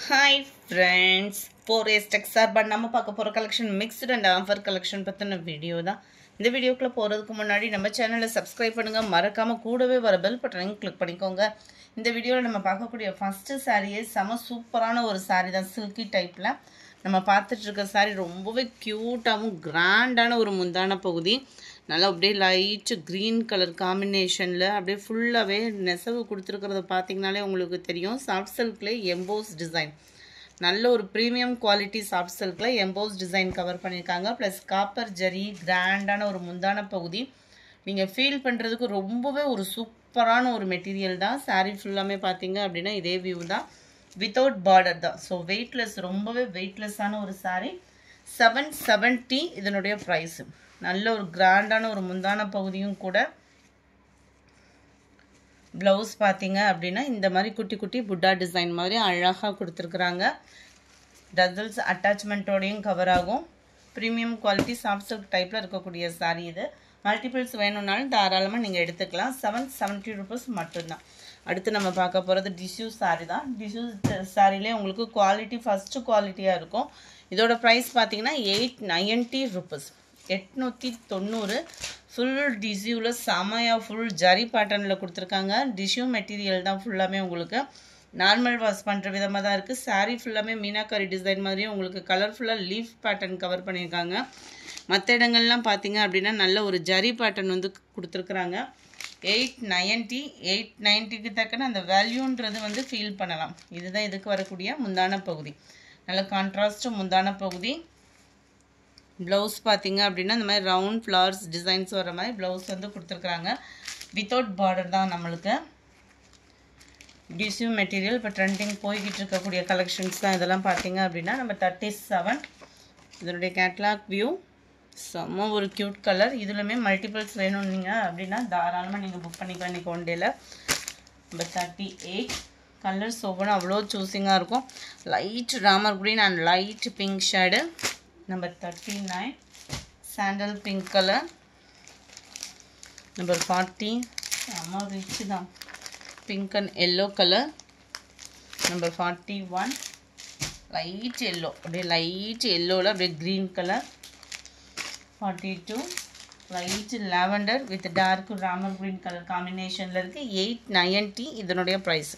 Hi friends, 4S Texar but நம்ம பார்க்க போற collection mixed and offer collection பத்தின வீடியோ தான். இந்த வீடியோக்குள்ள போறதுக்கு முன்னாடி நம்ம சேனலை சப்ஸ்கிரைப் பண்ணுங்க, மறக்காம கூடவே வர பெல் பட்டனையும் கிளிக் பண்ணிக்கோங்க. இந்த வீடியோல நம்ம பார்க்கக்கூடிய ஃபர்ஸ்ட் saree செம சூப்பரான ஒரு saree தான், silky டைப்ல. நம்ம பார்த்துட்டு இருக்க saree ரொம்பவே கியூட்டாவும் கிராண்டான ஒரு முந்தான பகுதி. நல்லா அப்படியே லைட் green கலர் காம்பினேஷன்ல அப்படியே ஃபுல்லாவே நெசவு கொடுத்திருக்கிறத பாத்தீங்கனாலே உங்களுக்கு தெரியும். சாஃப்ட் சில்க்ல எம்போஸ் டிசைன், நல்ல ஒரு பிரீமியம் குவாலிட்டி சாஃப்ட் சில்க்ல எம்போஸ் டிசைன் கவர் பண்ணிருக்காங்க. ப்ளஸ் காப்பர் ஜரி கிராண்டான ஒரு முந்தான பகுதி. நீங்க ஃபீல் பண்றதுக்கு ரொம்பவே ஒரு சூப்பரான ஒரு மெட்டீரியல் தான். saree ஃபுல்லாமே பாத்தீங்க அப்படின்னா இதே வியூ தான், வித்தவுட் பார்டர் தான். ஸோ வெயிட்லெஸ், ரொம்பவே வெயிட்லெஸ்ஸான ஒரு saree. 770 இதனுடைய ப்ரைஸ். நல்ல ஒரு கிராண்டான ஒரு முந்தான பகுதியும் கூட. ப்ளவுஸ் பார்த்தீங்க அப்படின்னா இந்த மாதிரி குட்டி குட்டி புட்டா டிசைன் மாதிரி அழகாக கொடுத்துருக்குறாங்க. டசல்ஸ் அட்டாச்மெண்ட்டோடையும் கவர் ஆகும். ப்ரீமியம் குவாலிட்டி சாஃப்ட் சில்க் டைப்பில் இருக்கக்கூடிய saree இது. மல்டிபிள்ஸ் வேணும்னாலும் தாராளமாக நீங்கள் எடுத்துக்கலாம். 770 rupees மட்டும்தான். அடுத்து நம்ம பார்க்க போகிறது டிஷ்யூ saree தான். டிஷ்யூ சாரிலே உங்களுக்கு குவாலிட்டி ஃபஸ்ட்டு குவாலிட்டியாக இருக்கும். இதோட ப்ரைஸ் பார்த்தீங்கன்னா 890 rupees. 890. ஃபுல் டிஷ்யூவில் செமையாக ஃபுல் ஜரி பேட்டர்னில் கொடுத்துருக்காங்க. டிஷ்யூ மெட்டீரியல் தான் ஃபுல்லாமே உங்களுக்கு. நார்மல் வாஷ் பண்ணுற விதமாக தான் இருக்குது. saree ஃபுல்லாமே மீனாக்காரி டிசைன் மாதிரியே உங்களுக்கு கலர்ஃபுல்லாக லீஃப் பேட்டர்ன் கவர் பண்ணியிருக்காங்க. மற்ற இடங்கள்லாம் பார்த்தீங்க அப்படின்னா நல்ல ஒரு ஜரி பேட்டர்ன் வந்து கொடுத்துருக்குறாங்க. 890க்கு தக்கன அந்த வேல்யூன்றது வந்து ஃபீல் பண்ணலாம். இதுதான் இதுக்கு வரக்கூடிய முந்தான பகுதி. நல்ல கான்ட்ராஸ்ட் முந்தான பகுதி. ப்ளவுஸ் பார்த்தீங்க அப்படின்னா இந்த மாதிரி ரவுண்ட் ஃப்ளவர்ஸ் டிசைன்ஸ் வர மாதிரி ப்ளவுஸ் வந்து கொடுத்துருக்குறாங்க. வித்தவுட் பார்டர் தான் நம்மளுக்கு. டிஷ்யூ மெட்டீரியல் இப்போ ட்ரெண்டிங் போய்கிட்டு இருக்கக்கூடிய கலெக்ஷன்ஸ் தான் இதெல்லாம். பார்த்தீங்க அப்படின்னா நம்ம 37 இதனுடைய கேட்லாக் வியூ. செம்ம ஒரு க்யூட் கலர். இதுலையுமே மல்டிபிள்ஸ் வேணும் நீங்கள் அப்படின்னா தாராளமாக நீங்கள் புக் பண்ணிக்கலாம். இன்றைக்கி ஒன் டேயில். நம்ம 38 கலர்ஸ் ஒவ்வொன்றும் அவ்வளோ சூஸிங்காக இருக்கும். Light Ramar green and light pink shade. Number 39 sandal pink colour. Number 40 அம்மா ரிச் தான், pink and yellow colour. Number 41 light yellow, அப்படியே லைட் எல்லோவில் அப்படியே green colour. 42 light lavender with dark Ramar green colour காம்பினேஷனில் இருக்குது. 890 இதனுடைய ப்ரைஸ்.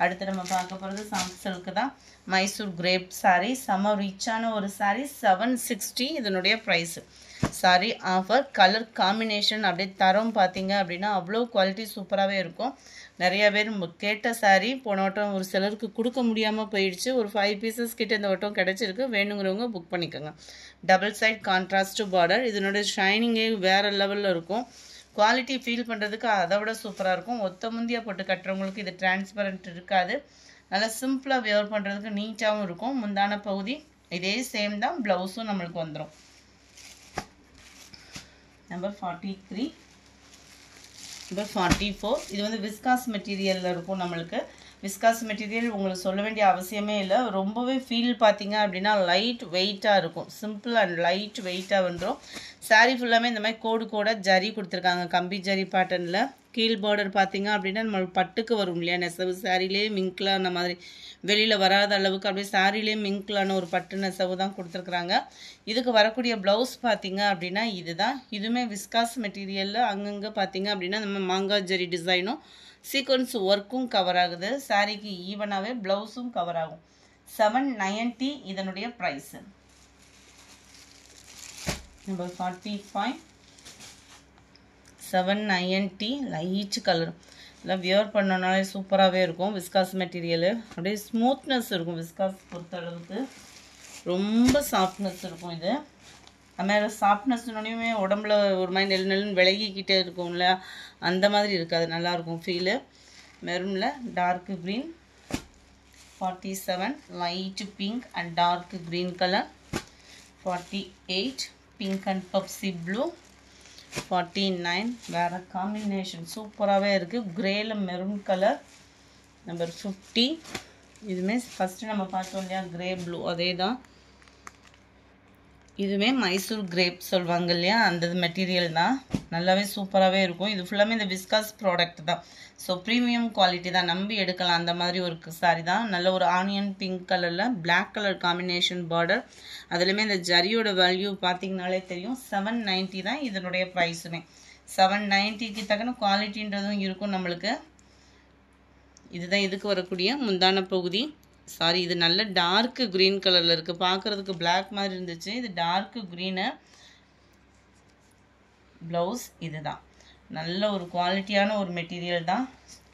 அடுத்து நம்ம பார்க்க போகிறது சாஃப்ட் சில்க்கு தான். மைசூர் கிரேப் saree, செம ரிச்சான ஒரு saree. 760 இதனுடைய price. saree offer. Colour combination அப்படியே தரம் பார்த்தீங்க அப்படின்னா அவ்வளோ குவாலிட்டி சூப்பராகவே இருக்கும். நிறைய பேர் கேட்ட saree போன வட்டம் ஒரு சிலருக்கு கொடுக்க முடியாமல் போயிடுச்சு. ஒரு 5 pieces கிட்ட இந்த வட்டம் கிடச்சிருக்கு. வேணுங்கிறவங்க புக் பண்ணிக்கோங்க. Double side contrast border. இதனுடைய ஷைனிங்கே வேறு லெவலில் இருக்கும். குவாலிட்டி ஃபீல் பண்ணுறதுக்கு அதை விட சூப்பராக இருக்கும். ஒத்த முந்தியாக போட்டு கட்டுறவங்களுக்கு இது டிரான்ஸ்பரண்ட் இருக்காது. நல்லா சிம்பிளாக வியர் பண்ணுறதுக்கு நீட்டாகவும் இருக்கும். முந்தான பகுதி இதே சேம் தான். ப்ளவுஸும் நம்மளுக்கு வந்துடும். நம்பர் 43 நம்பர் 44 இது வந்து விஸ்காஸ் மெட்டீரியலில் இருக்கும். நம்மளுக்கு விஸ்காஸ் மெட்டீரியல் உங்களுக்கு சொல்ல வேண்டிய அவசியமே இல்லை. ரொம்பவே ஃபீல் பார்த்தீங்க அப்படின்னா லைட் வெயிட்டாக இருக்கும். சிம்பிள் அண்ட் லைட் வெயிட்டாக வந்துடும். saree ஃபுல்லாமே இந்த மாதிரி கோடு கோடாக ஜரி கொடுத்துருக்காங்க, கம்பி ஜரி பேட்டர்னில். கீழ் பார்டர் பார்த்தீங்க அப்படின்னா நம்மளுக்கு பட்டுக்கு வரும் இல்லையா நெசவு. சாரிலே மிங்க்லான மாதிரி வெளியில் வராத அளவுக்கு அப்படியே சாரிலே மிங்க்லான ஒரு பட்டு நெசவு தான் கொடுத்துருக்குறாங்க. இதுக்கு வரக்கூடிய ப்ளவுஸ் பார்த்தீங்க அப்படின்னா இதுதான். இதுவுமே விஸ்காஸ் மெட்டீரியலில் அங்கங்கே பார்த்தீங்க அப்படின்னா நம்ம மாங்காய் ஜரி டிசைனும் சீக்வன்ஸ் ஒர்க்கும் கவர் ஆகுது. சாரிக்கு ஈவனாகவே ப்ளவுஸும் கவர் ஆகும். 790 இதனுடைய ப்ரைஸு. Number 45 790 light colour. எல்லாம் வியர் பண்ணனாலே சூப்பராகவே இருக்கும். விஸ்காஸ் மெட்டீரியலு அப்படியே ஸ்மூத்னஸ் இருக்கும். விஸ்காஸ் பொறுத்த அளவுக்கு ரொம்ப சாஃப்ட்னஸ் இருக்கும். இது அதுமாதிரி சாஃப்ட்னஸ்னோடையுமே உடம்புல ஒரு மாதிரி நெல் நெல்லுன்னு விலகிக்கிட்டே இருக்கும்ல, அந்த மாதிரி இருக்காது. நல்லாயிருக்கும் ஃபீலு. மெரூனில் dark green. 47 light pink and dark green colour. 48 pink and Pepsi blue. 49 வேறு காம்பினேஷன் சூப்பராகவே இருக்குது. கிரேல மெரூன் கலர். நம்பர் 50 இதுவுமே ஃபஸ்ட்டு நம்ம பார்த்தோம் இல்லையா கிரே ப்ளூ, அதே தான். இதுவே மைசூர் கிரேப் சொல்வாங்க இல்லையா, அந்த மெட்டீரியல் தான். நல்லாவே சூப்பராகவே இருக்கும். இது ஃபுல்லாமே இந்த விஸ்காஸ் ப்ராடக்ட் தான். ஸோ ப்ரீமியம் குவாலிட்டி தான், நம்பி எடுக்கலாம். அந்த மாதிரி ஒரு சாரி தான். நல்ல ஒரு ஆனியன் பிங்க் கலரில் பிளாக் கலர் காம்பினேஷன் பார்டர். அதுலேயுமே இந்த ஜரியோட வேல்யூ பார்த்தீங்கனாலே தெரியும். 790 தான் இதனுடைய ப்ரைஸுமே. 790க்கு தக்கன குவாலிட்டின்றதும் இருக்கும் நம்மளுக்கு. இதுதான் இதுக்கு வரக்கூடிய முந்தான பகுதி. சாரி, இது நல்ல டார்க் க்ரீன் கலரில் இருக்குது. பார்க்குறதுக்கு பிளாக் மாதிரி இருந்துச்சு. இது டார்க் க்ரீனு. ப்ளவுஸ் இதுதான். நல்ல ஒரு குவாலிட்டியான ஒரு மெட்டீரியல் தான்.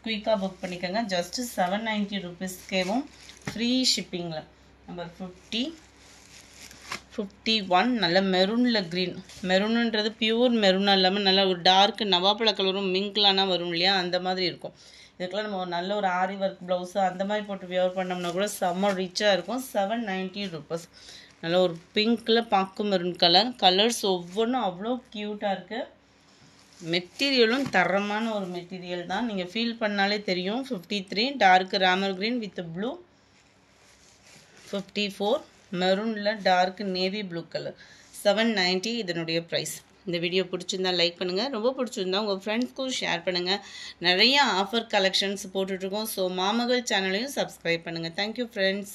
குயிக்காக புக் பண்ணிக்கோங்க. ஜஸ்ட்டு 790 ருபீஸ்க்கேவும் ஃப்ரீ ஷிப்பிங்கில். நம்பர் 51 நல்ல மெரூனில் க்ரீன். மெரூனுன்றது பியூர் மெரூனாக இல்லாமல் நல்ல ஒரு டார்க் நவாப்பழ கலரும் மிங்க்லானா வரும் இல்லையா, அந்த மாதிரி இருக்கும். இதுக்கெல்லாம் நம்ம நல்ல ஒரு ஆரி ஒர்க் ப்ளவுஸு அந்த மாதிரி போட்டு வியர் பண்ணோம்னா கூட செம்ம ரிச்சாக இருக்கும். 790 ருபீஸ். நல்ல ஒரு பிங்க்கில் பாக்கு மெரூன் கலர். கலர்ஸ் ஒவ்வொன்றும் அவ்வளோ க்யூட்டாக இருக்குது. மெட்டீரியலும் தரமான ஒரு மெட்டீரியல் தான். நீங்கள் ஃபீல் பண்ணாலே தெரியும். 53 dark Ramar green with blue. 54 மெரூனில் டார்க் நேவி ப்ளூ கலர். 790 இதனுடைய ப்ரைஸ். இந்த வீடியோ பிடிச்சிருந்தா லைக் பண்ணுங்கள். ரொம்ப பிடிச்சிருந்தா உங்கள் ஃப்ரெண்ட்ஸ்க்கும் ஷேர் பண்ணுங்கள். நிறைய ஆஃபர் கலெக்ஷன்ஸ் போட்டுட்ருக்கோம். ஸோ மாமகள் சேனலையும் சப்ஸ்கிரைப் பண்ணுங்கள். Thank you friends.